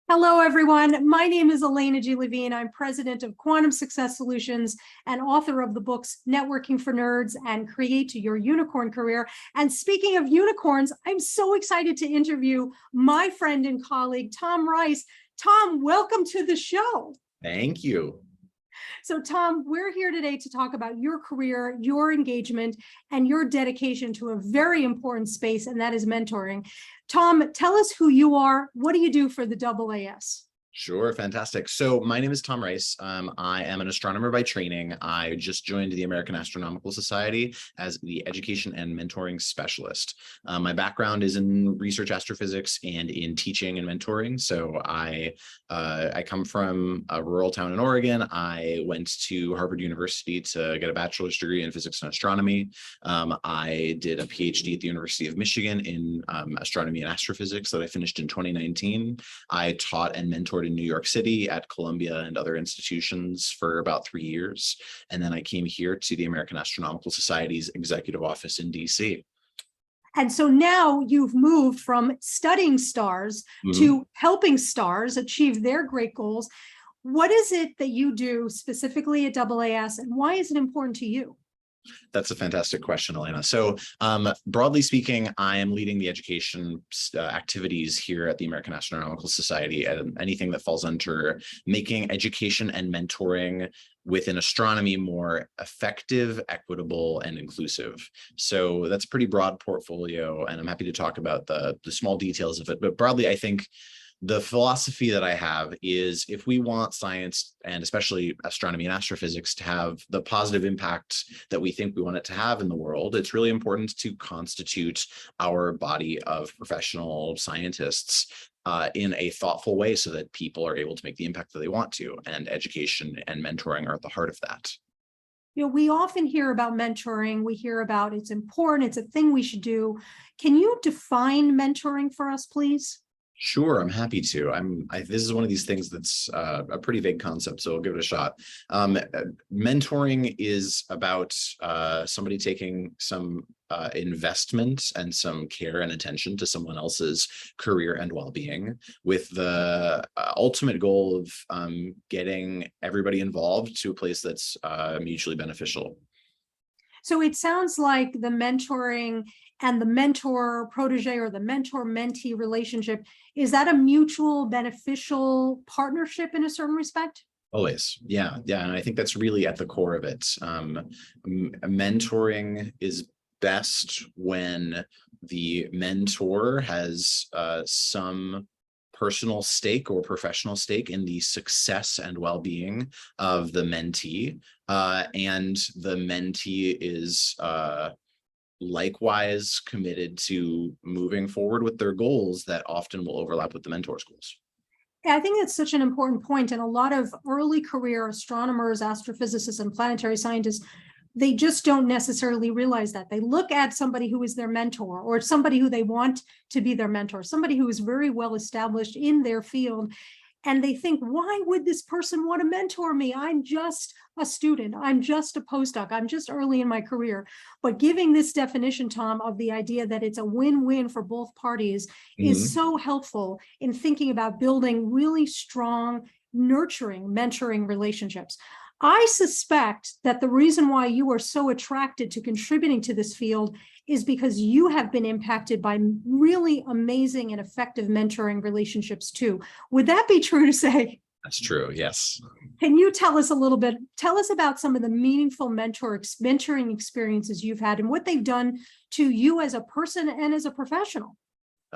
Hello, everyone. My name is Elena G. Levine. I'm president of Quantum Success Solutions and author of the books Networking for Nerds and Create Your Unicorn Career. And speaking of unicorns, I'm so excited to interview my friend and colleague, Tom Rice. Tom, welcome to the show. Thank you. So, Tom, we're here today to talk about your career, your engagement, and your dedication to a very important space, and that is mentoring. Tom, tell us who you are. What do you do for the AAS? Sure, fantastic. So my name is Tom Rice. I am an astronomer by training. I just joined the American Astronomical Society as the education and mentoring specialist. My background is in research astrophysics and in teaching and mentoring. So I come from a rural town in Oregon. I went to Harvard University to get a bachelor's degree in physics and astronomy. I did a PhD at the University of Michigan in astronomy and astrophysics that I finished in 2019. I taught and mentored in New York City at Columbia and other institutions for about 3 years. And then I came here to the American Astronomical Society's executive office in DC. And so now you've moved from studying stars to helping stars achieve their great goals. What is it that you do specifically at AAS, and why is it important to you? That's a fantastic question, Elena. So broadly speaking, I am leading the education activities here at the American Astronomical Society, and anything that falls under making education and mentoring within astronomy more effective, equitable, and inclusive. So that's a pretty broad portfolio, and I'm happy to talk about the small details of it. But broadly, I think the philosophy that I have is if we want science, and especially astronomy and astrophysics, to have the positive impact that we think we want it to have in the world, it's really important to constitute our body of professional scientists in a thoughtful way so that people are able to make the impact that they want to. And education and mentoring are at the heart of that. You know, we often hear about mentoring. We hear about it's important, it's a thing we should do. Can you define mentoring for us, please? Sure, I'm happy to. This is one of these things that's a pretty vague concept, so I'll give it a shot. Mentoring is about somebody taking some investment and some care and attention to someone else's career and well-being, with the ultimate goal of getting everybody involved to a place that's mutually beneficial. So it sounds like the mentoring and the mentor protege or the mentor mentee relationship, is that a mutual beneficial partnership in a certain respect? Always. Yeah. And I think that's really at the core of it. Mentoring is best when the mentor has some personal stake or professional stake in the success and well-being of the mentee, and the mentee is likewise committed to moving forward with their goals that often will overlap with the mentor's goals. I think that's such an important point. And a lot of early career astronomers, astrophysicists, and planetary scientists, they just don't necessarily realize that. They look at somebody who is their mentor, or somebody who they want to be their mentor, somebody who is very well established in their field, and they think, why would this person want to mentor me? I'm just a student. I'm just a postdoc. I'm just early in my career. But giving this definition, Tom, of the idea that it's a win-win for both parties is so helpful in thinking about building really strong, nurturing, mentoring relationships. I suspect that the reason why you are so attracted to contributing to this field is because you have been impacted by really amazing and effective mentoring relationships too. Would that be true to say? That's true, yes. Can you tell us about some of the meaningful mentoring experiences you've had and what they've done to you as a person and as a professional?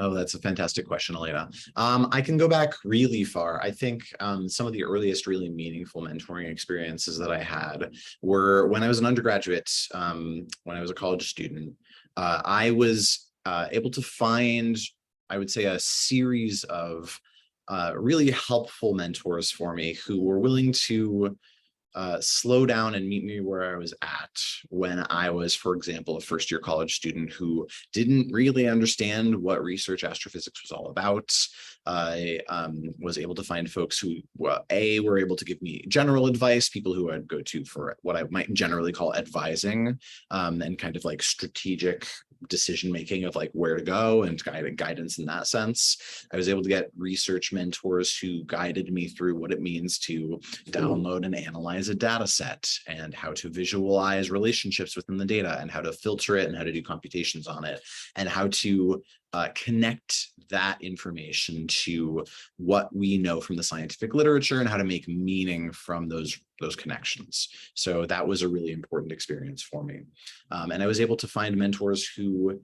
Oh, that's a fantastic question, Elena. I can go back really far. I think some of the earliest really meaningful mentoring experiences that I had were when I was an undergraduate, when I was a college student. I was able to find, I would say, a series of really helpful mentors for me who were willing to slow down and meet me where I was at when I was, for example, a first-year college student who didn't really understand what research astrophysics was all about. I was able to find folks who, were able to give me general advice, people who I'd go to for what I might generally call advising, and kind of like strategic decision making of like where to go and guidance in that sense. I was able to get research mentors who guided me through what it means to download and analyze a data set and how to visualize relationships within the data and how to filter it and how to do computations on it and how to connect that information to what we know from the scientific literature and how to make meaning from those connections. So that was a really important experience for me. And I was able to find mentors who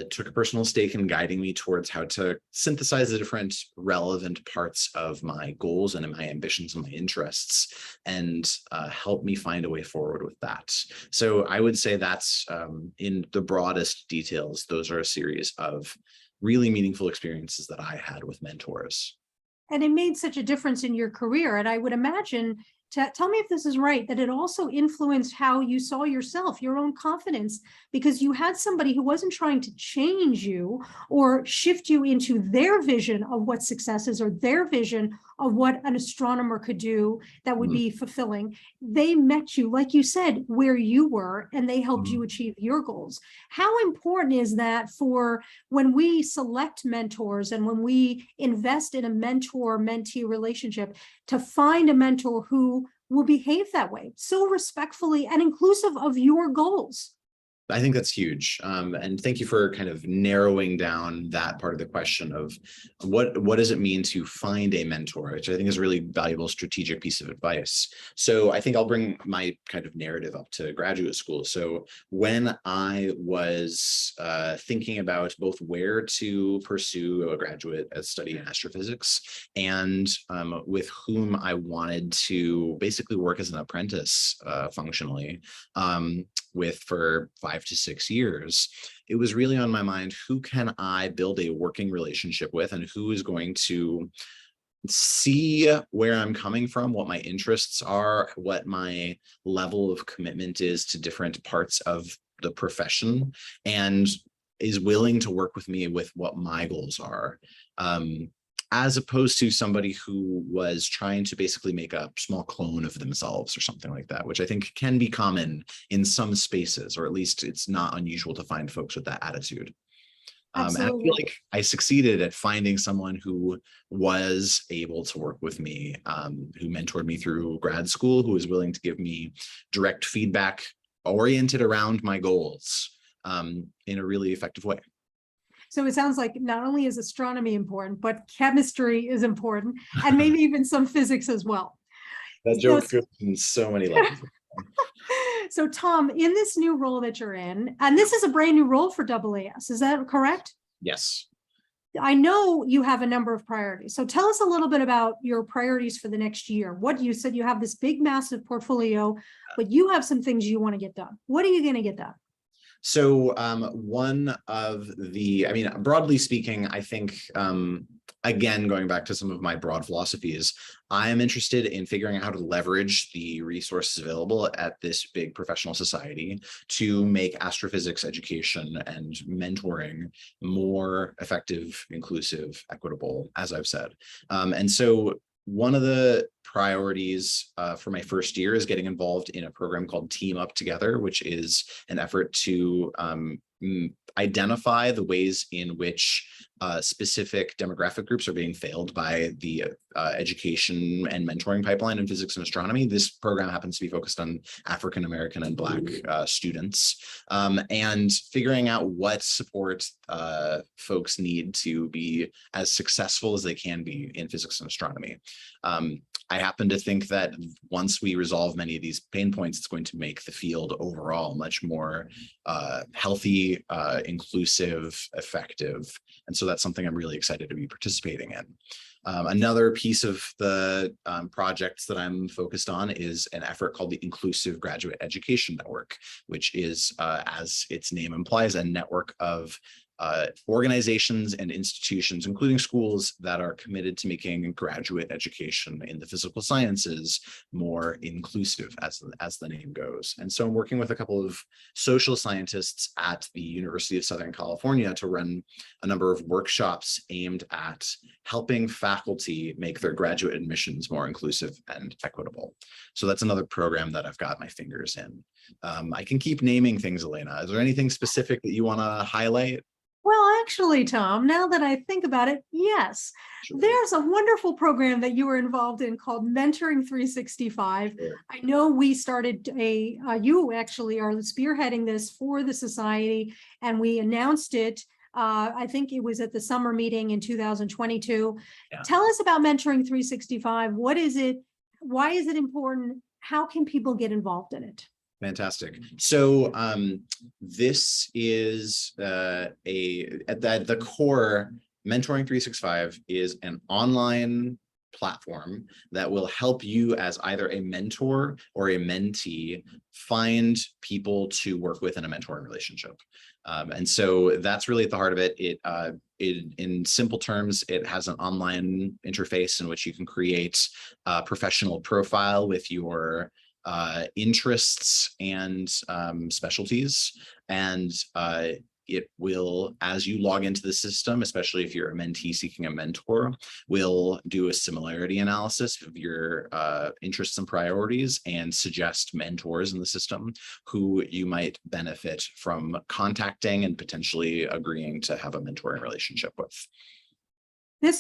took a personal stake in guiding me towards how to synthesize the different relevant parts of my goals and my ambitions and my interests and help me find a way forward with that. So I would say that's in the broadest details, those are a series of really meaningful experiences that I had with mentors. And it made such a difference in your career. And I would imagine, tell me if this is right, that it also influenced how you saw yourself, your own confidence, because you had somebody who wasn't trying to change you or shift you into their vision of what success is or their vision of what an astronomer could do that would be fulfilling. They met you, like you said, where you were, and they helped you achieve your goals. How important is that for when we select mentors and when we invest in a mentor-mentee relationship, to find a mentor who will behave that way, so respectfully and inclusive of your goals? I think that's huge. And thank you for kind of narrowing down that part of the question of what does it mean to find a mentor, which I think is a really valuable strategic piece of advice. So I think I'll bring my kind of narrative up to graduate school. So when I was thinking about both where to pursue a graduate study in astrophysics and with whom I wanted to basically work as an apprentice functionally, for 5 to 6 years, it was really on my mind, who can I build a working relationship with and who is going to see where I'm coming from, what my interests are, what my level of commitment is to different parts of the profession, and is willing to work with me with what my goals are. As opposed to somebody who was trying to basically make a small clone of themselves or something like that, which I think can be common in some spaces, or at least it's not unusual to find folks with that attitude. And I feel like I succeeded at finding someone who was able to work with me, who mentored me through grad school, who was willing to give me direct feedback oriented around my goals in a really effective way. So it sounds like not only is astronomy important, but chemistry is important, and maybe even some physics as well. That joke goes in so many levels. So Tom, in this new role that you're in, and this is a brand new role for AAS, is that correct? Yes. I know you have a number of priorities. So tell us a little bit about your priorities for the next year. What you said, you have this big, massive portfolio, but you have some things you want to get done. What are you going to get done? So one of the, I mean, broadly speaking, I think, again, going back to some of my broad philosophies, I am interested in figuring out how to leverage the resources available at this big professional society to make astrophysics education and mentoring more effective, inclusive, equitable, as I've said. And so one of the priorities for my first year is getting involved in a program called Team Up Together, which is an effort to identify the ways in which specific demographic groups are being failed by the education and mentoring pipeline in physics and astronomy. This program happens to be focused on African American and Black students, and figuring out what support folks need to be as successful as they can be in physics and astronomy. I happen to think that once we resolve many of these pain points, it's going to make the field overall much more healthy, inclusive, effective. And so that's something I'm really excited to be participating in. Another piece of the projects that I'm focused on is an effort called the Inclusive Graduate Education Network, which is, as its name implies, a network of organizations and institutions, including schools, that are committed to making graduate education in the physical sciences more inclusive, as the name goes. And so I'm working with a couple of social scientists at the University of Southern California to run a number of workshops aimed at helping faculty make their graduate admissions more inclusive and equitable. So that's another program that I've got my fingers in. I can keep naming things, Elena. Is there anything specific that you want to highlight? Well, actually, Tom, now that I think about it, yes, Sure. there's a wonderful program that you were involved in called Mentoring 365. Sure. I know we started you actually are spearheading this for the society, and we announced it. I think it was at the summer meeting in 2022. Yeah. Tell us about Mentoring 365. What is it? Why is it important? How can people get involved in it? Fantastic. So this is at the core, Mentoring 365 is an online platform that will help you as either a mentor or a mentee find people to work with in a mentoring relationship. And so that's really at the heart of it. In simple terms, it has an online interface in which you can create a professional profile with your interests and specialties, and it will, as you log into the system, especially if you're a mentee seeking a mentor, will do a similarity analysis of your interests and priorities and suggest mentors in the system who you might benefit from contacting and potentially agreeing to have a mentoring relationship with.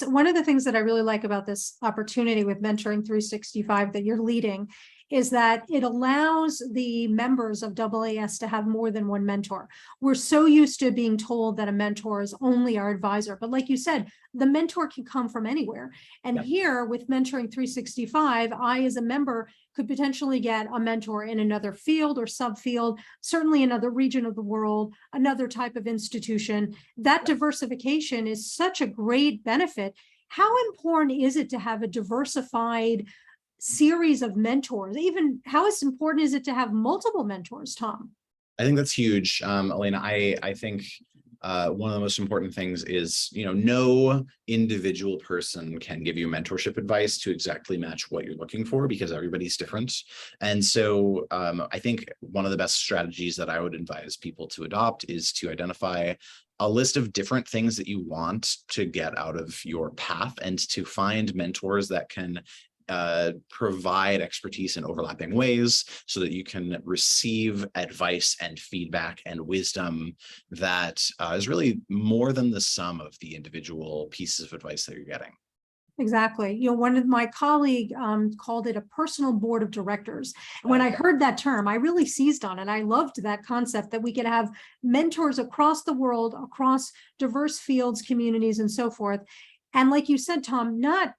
One of the things that I really like about this opportunity with Mentoring 365 that you're leading is that it allows the members of AAS to have more than one mentor. We're so used to being told that a mentor is only our advisor, but like you said, the mentor can come from anywhere. And Yep. Here with Mentoring 365, I as a member could potentially get a mentor in another field or subfield, certainly another region of the world, another type of institution. That diversification is such a great benefit. How important is it to have a diversified series of mentors? Even how important is it to have multiple mentors, Tom? I think that's huge, Elena. I think one of the most important things is, no individual person can give you mentorship advice to exactly match what you're looking for, because everybody's different. And so I think one of the best strategies that I would advise people to adopt is to identify a list of different things that you want to get out of your path, and to find mentors that can provide expertise in overlapping ways, so that you can receive advice and feedback and wisdom that is really more than the sum of the individual pieces of advice that you're getting. Exactly. One of my colleagues called it a personal board of directors. And when I heard that term, I really seized on it. I loved that concept that we could have mentors across the world, across diverse fields, communities, and so forth. And like you said, Tom, not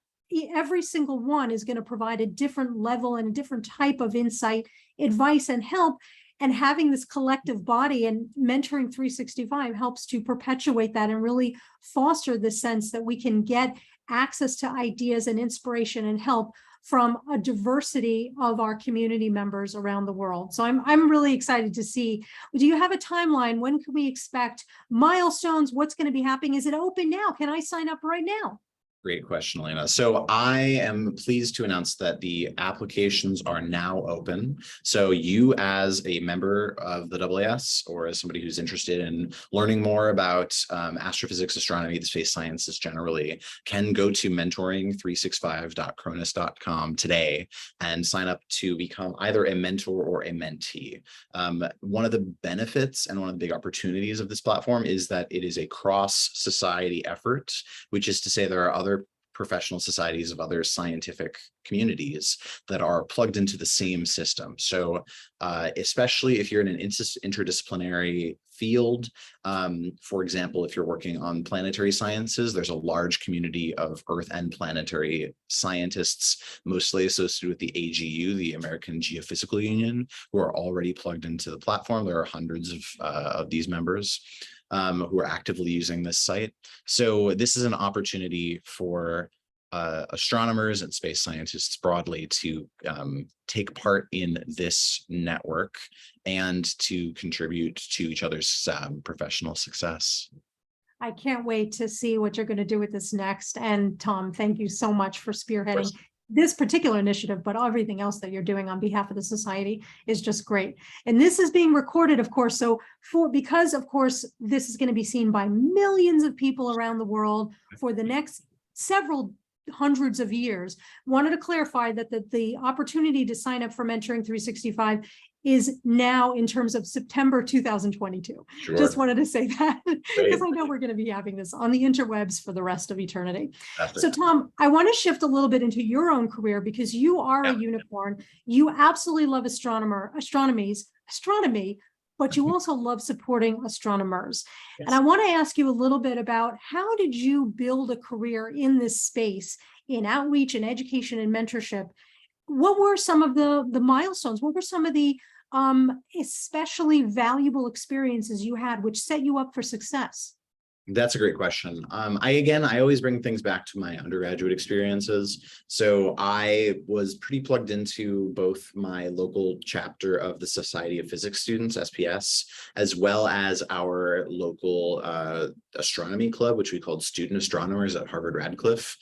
every single one is going to provide a different level and a different type of insight, advice, and help. And having this collective body and Mentoring 365 helps to perpetuate that and really foster the sense that we can get access to ideas and inspiration and help from a diversity of our community members around the world. So I'm really excited to see. Do you have a timeline? When can we expect milestones? What's going to be happening? Is it open now? Can I sign up right now? Great question, Elena. So I am pleased to announce that the applications are now open. So you, as a member of the AAS, or as somebody who's interested in learning more about astrophysics, astronomy, the space sciences generally, can go to mentoring365.cronus.com today and sign up to become either a mentor or a mentee. One of the benefits and one of the big opportunities of this platform is that it is a cross-society effort, which is to say there are other professional societies of other scientific communities that are plugged into the same system. So especially if you're in an interdisciplinary field, for example, if you're working on planetary sciences, there's a large community of Earth and planetary scientists, mostly associated with the AGU, the American Geophysical Union, who are already plugged into the platform. There are hundreds of these members who are actively using this site. So this is an opportunity for astronomers and space scientists broadly to take part in this network and to contribute to each other's professional success. I can't wait to see what you're going to do with this next. And Tom, thank you so much for Of course. spearheading this particular initiative, but everything else that you're doing on behalf of the society is just great. And this is being recorded, of course. So because of course, this is going to be seen by millions of people around the world for the next several hundreds of years. Wanted to clarify that the opportunity to sign up for Mentoring 365 is now in terms of September 2022. Sure. Just wanted to say that Great. because I know we're going to be having this on the interwebs for the rest of eternity. Fantastic. So Tom, I want to shift a little bit into your own career because you are a unicorn. You absolutely love astronomy, but you also love supporting astronomers. Yes. And I want to ask you a little bit about how did you build a career in this space in outreach and education and mentorship? What were some of the milestones? What were some of the especially valuable experiences you had which set you up for success? That's a great question. I always bring things back to my undergraduate experiences. So I was pretty plugged into both my local chapter of the Society of Physics Students, SPS, as well as our local astronomy club, which we called Student Astronomers at Harvard Radcliffe.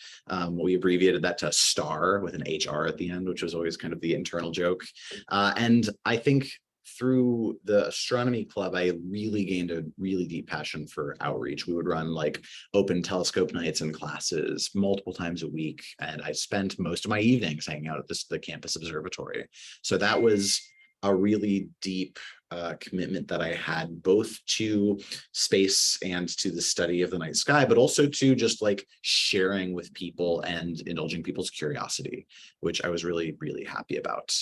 We abbreviated that to STAR with an HR at the end, which was always kind of the internal joke. And I think through the astronomy club, I really gained a really deep passion for outreach. We would run like open telescope nights and classes multiple times a week. And I spent most of my evenings hanging out at the campus observatory. So that was a really deep commitment that I had both to space and to the study of the night sky, but also to just like sharing with people and indulging people's curiosity, which I was really, really happy about.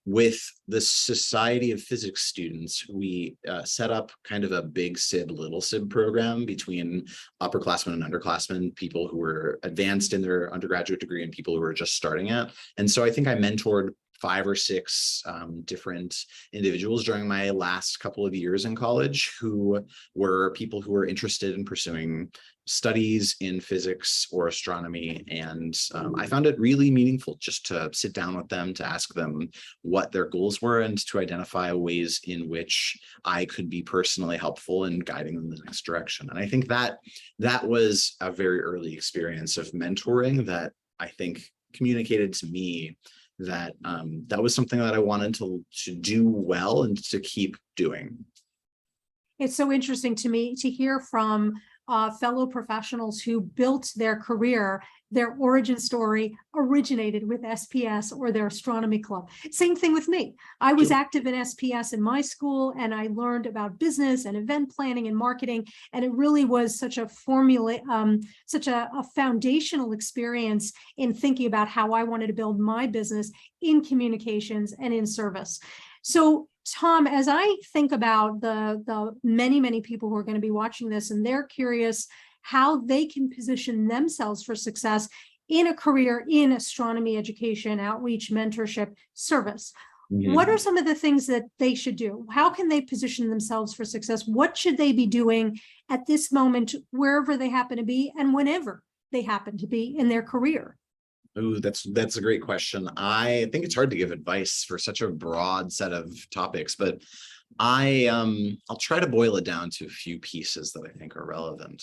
With the Society of Physics Students, we set up kind of a big SIB, little SIB program between upperclassmen and underclassmen, people who were advanced in their undergraduate degree and people who were just starting out. And so I think I mentored 5 or 6 different individuals during my last couple of years in college who were people who were interested in pursuing studies in physics or astronomy. And I found it really meaningful just to sit down with them, to ask them what their goals were and to identify ways in which I could be personally helpful in guiding them in the next direction. And I think that was a very early experience of mentoring that I think communicated to me that that was something that I wanted to do well and to keep doing. It's so interesting to me to hear from fellow professionals who built their career, their origin story originated with SPS or their astronomy club. Same thing with me. I was active in SPS in my school and I learned about business and event planning and marketing. And it really was such a such a foundational experience in thinking about how I wanted to build my business in communications and in service. So Tom, as I think about the many, many people who are going to be watching this and they're curious how they can position themselves for success in a career in astronomy, education, outreach, mentorship, service, what are some of the things that they should do? How can they position themselves for success? What should they be doing at this moment, wherever they happen to be and whenever they happen to be in their career? Ooh, that's a great question. I think it's hard to give advice for such a broad set of topics, but I'll try to boil it down to a few pieces that I think are relevant.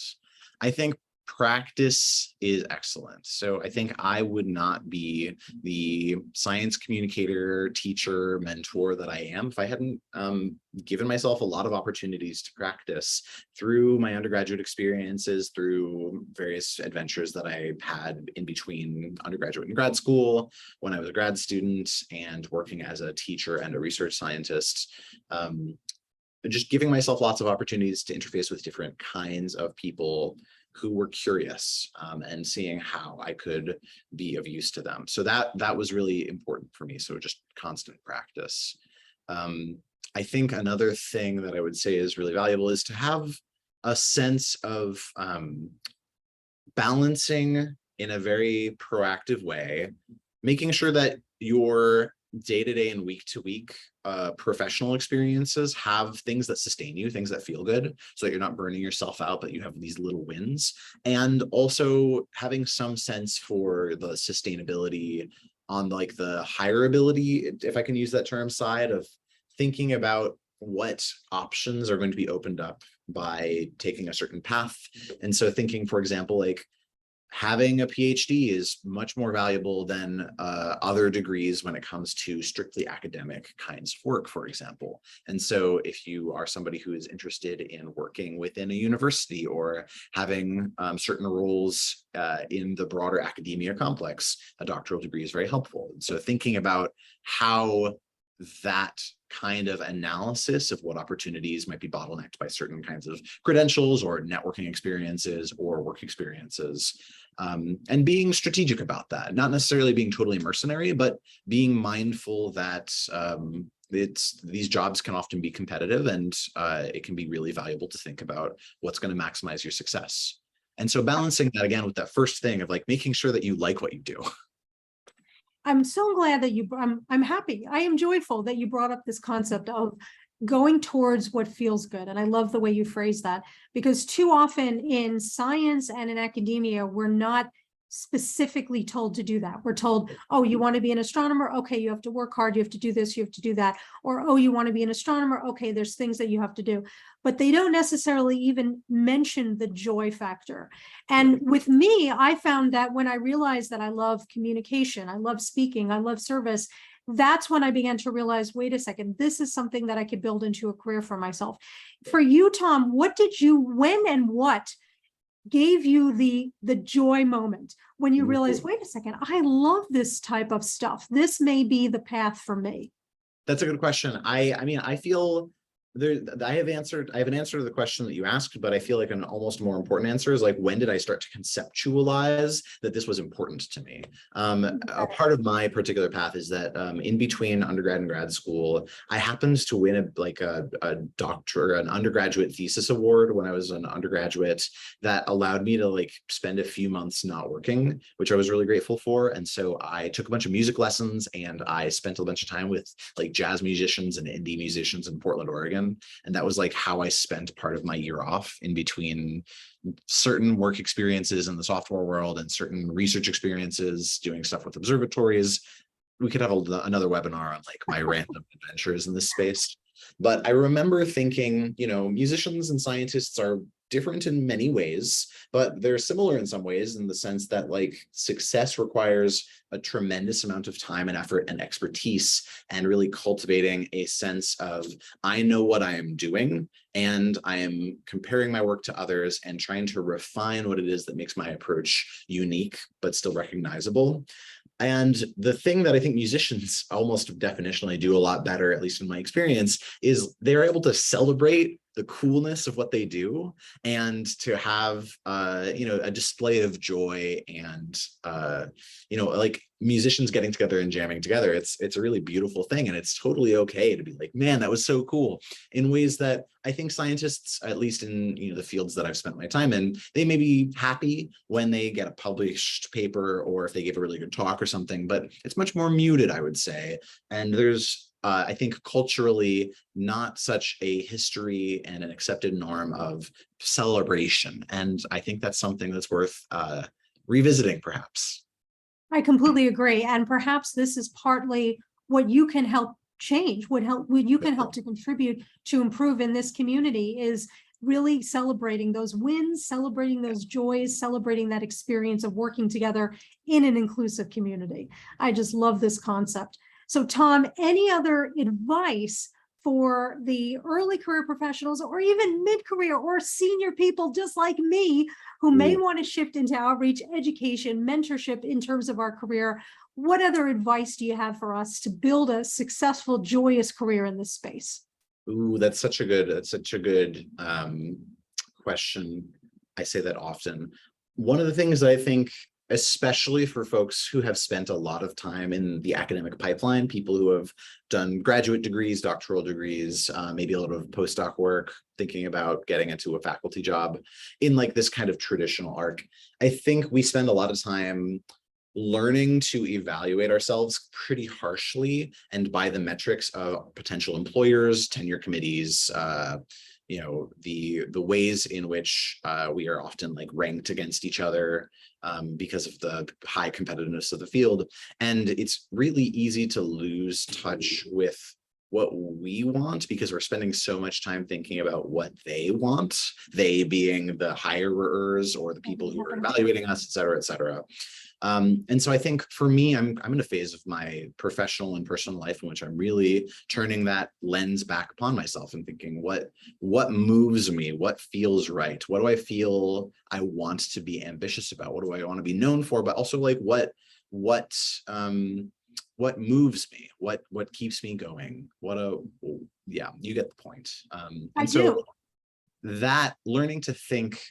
I think practice is excellent. So I think I would not be the science communicator, teacher, mentor that I am if I hadn't given myself a lot of opportunities to practice through my undergraduate experiences, through various adventures that I had in between undergraduate and grad school, when I was a grad student, and working as a teacher and a research scientist. Just giving myself lots of opportunities to interface with different kinds of people who were curious and seeing how I could be of use to them. So that was really important for me. So just constant practice. I think another thing that I would say is really valuable is to have a sense of balancing in a very proactive way, making sure that your day-to-day and week-to-week professional experiences have things that sustain you, things that feel good, so that you're not burning yourself out, but you have these little wins. And also having some sense for the sustainability on like the hireability, if I can use that term, side of thinking about what options are going to be opened up by taking a certain path. And so thinking, for example, like having a PhD is much more valuable than other degrees when it comes to strictly academic kinds of work, for example. And so if you are somebody who is interested in working within a university or having certain roles in the broader academia complex, a doctoral degree is very helpful. And so thinking about how that kind of analysis of what opportunities might be bottlenecked by certain kinds of credentials or networking experiences or work experiences, and being strategic about that, not necessarily being totally mercenary, but being mindful that these jobs can often be competitive, and it can be really valuable to think about what's going to maximize your success. And so balancing that again with that first thing of like making sure that you like what you do. I'm so glad that I'm happy. I am joyful that you brought up this concept of going towards what feels good. And I love the way you phrase that, because too often in science and in academia, we're not specifically told to do that. We're told, oh, you want to be an astronomer? Okay, you have to work hard. You have to do this, you have to do that. Or, oh, you want to be an astronomer? Okay, there's things that you have to do. But they don't necessarily even mention the joy factor. And with me, I found that when I realized that I love communication, I love speaking, I love service, that's when I began to realize, wait a second, this is something that I could build into a career for myself. For you, Tom, when and what gave you the joy moment when you realized, wait a second, I love this type of stuff. This may be the path for me. That's a good question. I mean, I feel there, I have an answer to the question that you asked, but I feel like an almost more important answer is like, when did I start to conceptualize that this was important to me? A part of my particular path is that in between undergrad and grad school, I happened to win an undergraduate thesis award when I was an undergraduate that allowed me to like spend a few months not working, which I was really grateful for. And so I took a bunch of music lessons and I spent a bunch of time with like jazz musicians and indie musicians in Portland, Oregon. And that was like how I spent part of my year off in between certain work experiences in the software world and certain research experiences doing stuff with observatories. We could have another webinar on like my random adventures in this space. But I remember thinking, you know, musicians and scientists are different in many ways, but they're similar in some ways in the sense that like success requires a tremendous amount of time and effort and expertise, and really cultivating a sense of, I know what I am doing and I am comparing my work to others and trying to refine what it is that makes my approach unique, but still recognizable. And the thing that I think musicians almost definitionally do a lot better, at least in my experience, is they're able to celebrate the coolness of what they do and to have, you know, a display of joy and, you know, like musicians getting together and jamming together. It's a really beautiful thing. And it's totally okay to be like, man, that was so cool, in ways that I think scientists, at least in, you know, the fields that I've spent my time in, they may be happy when they get a published paper or if they give a really good talk or something, but it's much more muted, I would say. And there's, I think culturally, not such a history and an accepted norm of celebration. And I think that's something that's worth revisiting, perhaps. I completely agree. And perhaps this is partly what you can help change, what you can help to contribute to improve in this community, is really celebrating those wins, celebrating those joys, celebrating that experience of working together in an inclusive community. I just love this concept. So Tom, any other advice for the early career professionals or even mid-career or senior people just like me who may want to shift into outreach, education, mentorship in terms of our career? What other advice do you have for us to build a successful, joyous career in this space? Ooh, that's such a good question. I say that often. One of the things that I think, especially for folks who have spent a lot of time in the academic pipeline, people who have done graduate degrees, doctoral degrees, maybe a little bit of postdoc work, thinking about getting into a faculty job in like this kind of traditional arc, I think we spend a lot of time learning to evaluate ourselves pretty harshly and by the metrics of potential employers, tenure committees, you know, the ways in which we are often like ranked against each other because of the high competitiveness of the field. And it's really easy to lose touch with we want, because we're spending so much time thinking about what they want, they being the hirers or the people who are evaluating us, et cetera, et cetera. And so I think for me, I'm in a phase of my professional and personal life in which I'm really turning that lens back upon myself and thinking, what moves me, what feels right, what do I feel I want to be ambitious about, what do I want to be known for, but also like what moves me, what keeps me going, yeah, you get the point. I and so do. that learning to think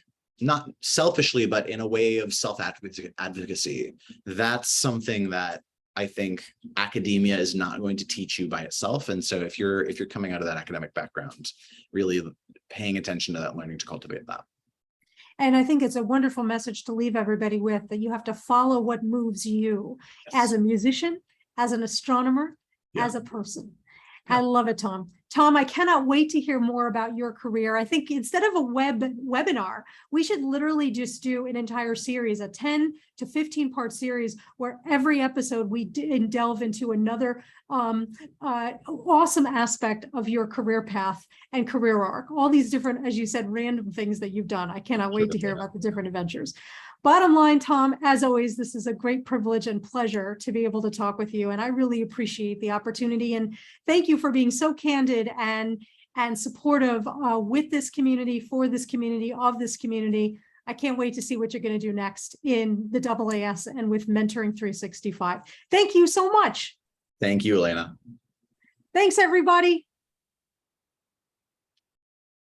not selfishly, but in a way of self-advocacy, that's something that I think academia is not going to teach you by itself. And so if you're coming out of that academic background, really paying attention to that, learning to cultivate that. And I think it's a wonderful message to leave everybody with, that you have to follow what moves you as a musician, as an astronomer, as a person. I love it, Tom. Tom, I cannot wait to hear more about your career. I think instead of a webinar, we should literally just do an entire series, a 10 to 15 part series, where every episode we delve into another awesome aspect of your career path and career arc. All these different, as you said, random things that you've done. I cannot wait to hear about the different adventures. Bottom line, Tom, as always, this is a great privilege and pleasure to be able to talk with you. And I really appreciate the opportunity. And thank you for being so candid and supportive with this community, for this community, of this community. I can't wait to see what you're going to do next in the AAS and with Mentoring 365. Thank you so much. Thank you, Elena. Thanks, everybody.